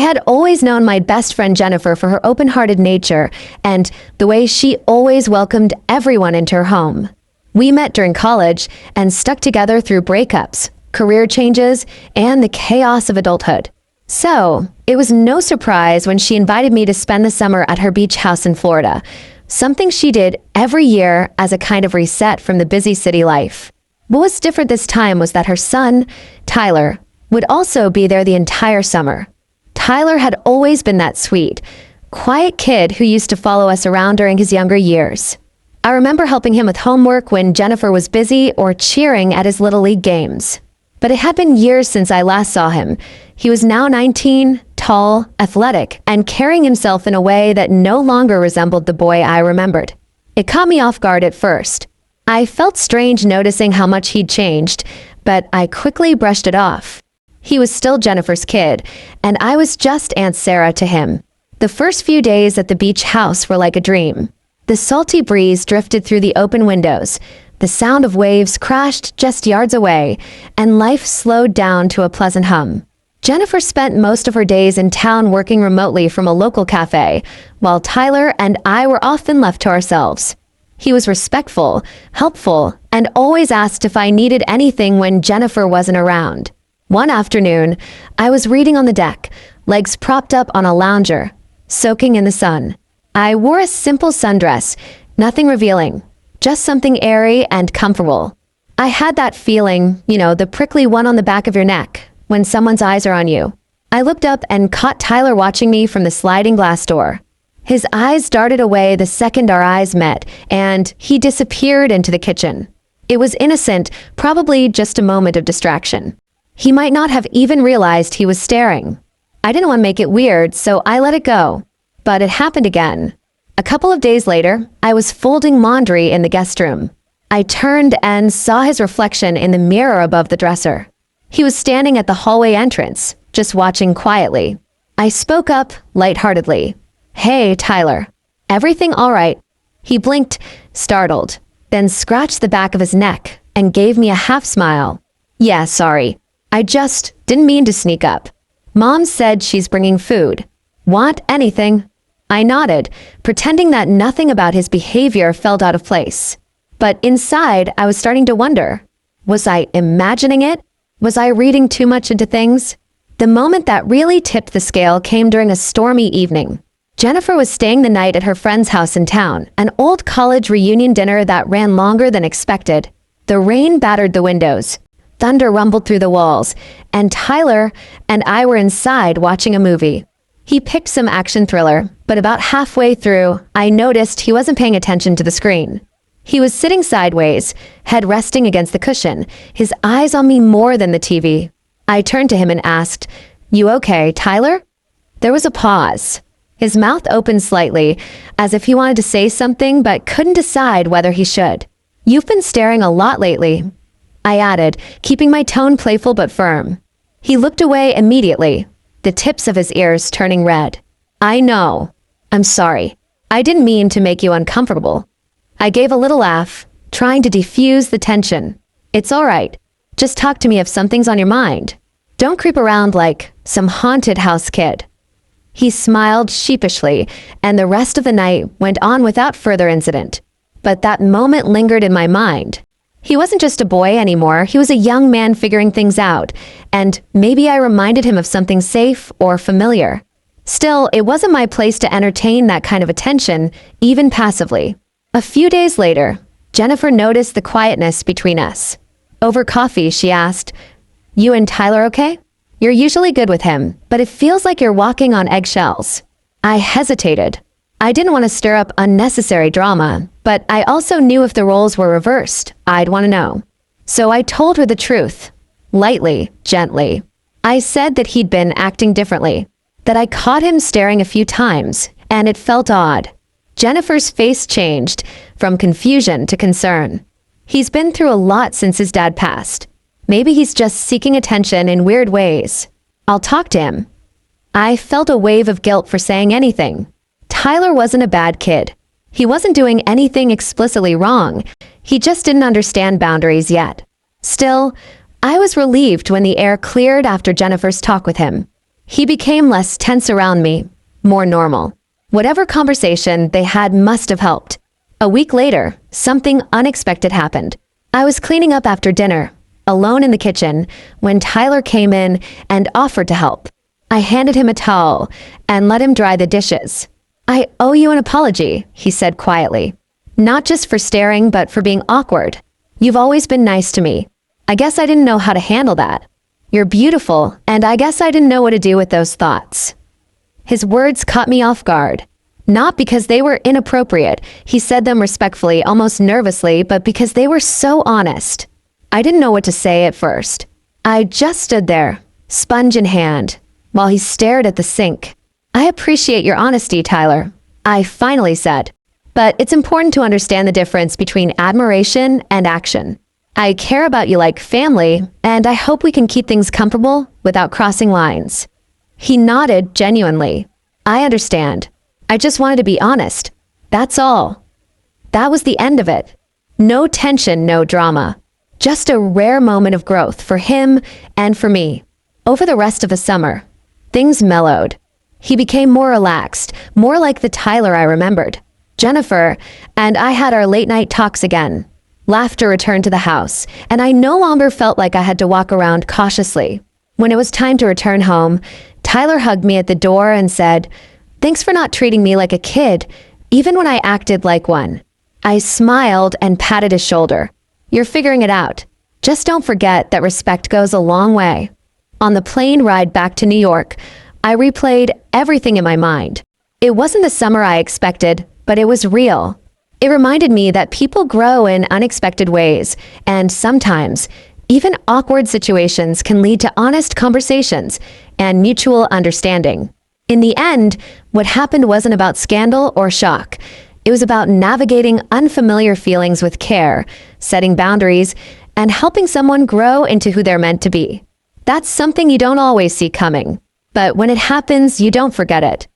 had always known my best friend Jennifer for her open-hearted nature and the way she always welcomed everyone into her home. We met during college and stuck together through breakups, career changes, and the chaos of adulthood. So, it was no surprise when she invited me to spend the summer at her beach house in Florida, something she did every year as a kind of reset from the busy city life. What was different this time was that her son, Tyler, would also be there the entire summer. Tyler had always been that sweet, quiet kid who used to follow us around during his younger years. I remember helping him with homework when Jennifer was busy or cheering at his Little League games. But it had been years since I last saw him. He was now 19, tall, athletic, and carrying himself in a way that no longer resembled the boy I remembered. It caught me off guard at first. I felt strange noticing how much he'd changed, but I quickly brushed it off. He was still Jennifer's kid, and I was just Aunt Sarah to him. The first few days at the beach house were like a dream. The salty breeze drifted through the open windows. The sound of waves crashed just yards away, and life slowed down to a pleasant hum. Jennifer spent most of her days in town working remotely from a local cafe, while Tyler and I were often left to ourselves. He was respectful, helpful, and always asked if I needed anything when Jennifer wasn't around. One afternoon, I was reading on the deck, legs propped up on a lounger, soaking in the sun. I wore a simple sundress, nothing revealing, just something airy and comfortable. I had that feeling, the prickly one on the back of your neck, when someone's eyes are on you. I looked up and caught Tyler watching me from the sliding glass door. His eyes darted away the second our eyes met, and he disappeared into the kitchen. It was innocent, probably just a moment of distraction. He might not have even realized he was staring. I didn't want to make it weird, so I let it go. But it happened again. A couple of days later, I was folding laundry in the guest room. I turned and saw his reflection in the mirror above the dresser. He was standing at the hallway entrance, just watching quietly. I spoke up lightheartedly. "Hey, Tyler. Everything all right?" He blinked, startled, then scratched the back of his neck and gave me a half smile. "Yeah, sorry. I just didn't mean to sneak up. Mom said she's bringing food. Want anything?" I nodded, pretending that nothing about his behavior felt out of place. But inside, I was starting to wonder. Was I imagining it? Was I reading too much into things? The moment that really tipped the scale came during a stormy evening. Jennifer was staying the night at her friend's house in town, an old college reunion dinner that ran longer than expected. The rain battered the windows. Thunder rumbled through the walls, and Tyler and I were inside watching a movie. He picked some action thriller, but about halfway through, I noticed he wasn't paying attention to the screen. He was sitting sideways, head resting against the cushion, his eyes on me more than the TV. I turned to him and asked, "You okay, Tyler?" There was a pause. His mouth opened slightly, as if he wanted to say something but couldn't decide whether he should. "You've been staring a lot lately," I added, keeping my tone playful but firm. He looked away immediately, the tips of his ears turning red. "I know. I'm sorry. I didn't mean to make you uncomfortable." I gave a little laugh, trying to defuse the tension. "It's all right. Just talk to me if something's on your mind. Don't creep around like some haunted house kid." He smiled sheepishly, and the rest of the night went on without further incident. But that moment lingered in my mind. He wasn't just a boy anymore, he was a young man figuring things out, and maybe I reminded him of something safe or familiar. Still, it wasn't my place to entertain that kind of attention, even passively. A few days later, Jennifer noticed the quietness between us. Over coffee, she asked, "You and Tyler okay? You're usually good with him, but it feels like you're walking on eggshells." I hesitated. I didn't want to stir up unnecessary drama, but I also knew if the roles were reversed, I'd want to know. So I told her the truth, lightly, gently. I said that he'd been acting differently, that I caught him staring a few times, and it felt odd. Jennifer's face changed, from confusion to concern. He's been through a lot since his dad passed. Maybe he's just seeking attention in weird ways. I'll talk to him. I felt a wave of guilt for saying anything. Tyler wasn't a bad kid. He wasn't doing anything explicitly wrong. He just didn't understand boundaries yet. Still, I was relieved when the air cleared after Jennifer's talk with him. He became less tense around me, more normal. Whatever conversation they had must have helped. A week later, something unexpected happened. I was cleaning up after dinner, alone in the kitchen, when Tyler came in and offered to help. I handed him a towel and let him dry the dishes. "I owe you an apology," he said quietly. "Not just for staring, but for being awkward. You've always been nice to me. I guess I didn't know how to handle that. You're beautiful, and I guess I didn't know what to do with those thoughts." His words caught me off guard. Not because they were inappropriate, he said them respectfully, almost nervously, but because they were so honest. I didn't know what to say at first. I just stood there, sponge in hand, while he stared at the sink. "I appreciate your honesty, Tyler," I finally said. "But it's important to understand the difference between admiration and action. I care about you like family, and I hope we can keep things comfortable without crossing lines." He nodded genuinely. "I understand. I just wanted to be honest. That's all." That was the end of it. No tension, no drama. Just a rare moment of growth for him and for me. Over the rest of the summer, things mellowed. He became more relaxed, more like the Tyler I remembered. Jennifer and I had our late-night talks again. Laughter returned to the house, and I no longer felt like I had to walk around cautiously. When it was time to return home, Tyler hugged me at the door and said, "Thanks for not treating me like a kid, even when I acted like one." I smiled and patted his shoulder. "You're figuring it out. Just don't forget that respect goes a long way." On the plane ride back to New York, I replayed everything in my mind. It wasn't the summer I expected, but it was real. It reminded me that people grow in unexpected ways, and sometimes, even awkward situations can lead to honest conversations and mutual understanding. In the end, what happened wasn't about scandal or shock. It was about navigating unfamiliar feelings with care, setting boundaries, and helping someone grow into who they're meant to be. That's something you don't always see coming. But when it happens, you don't forget it.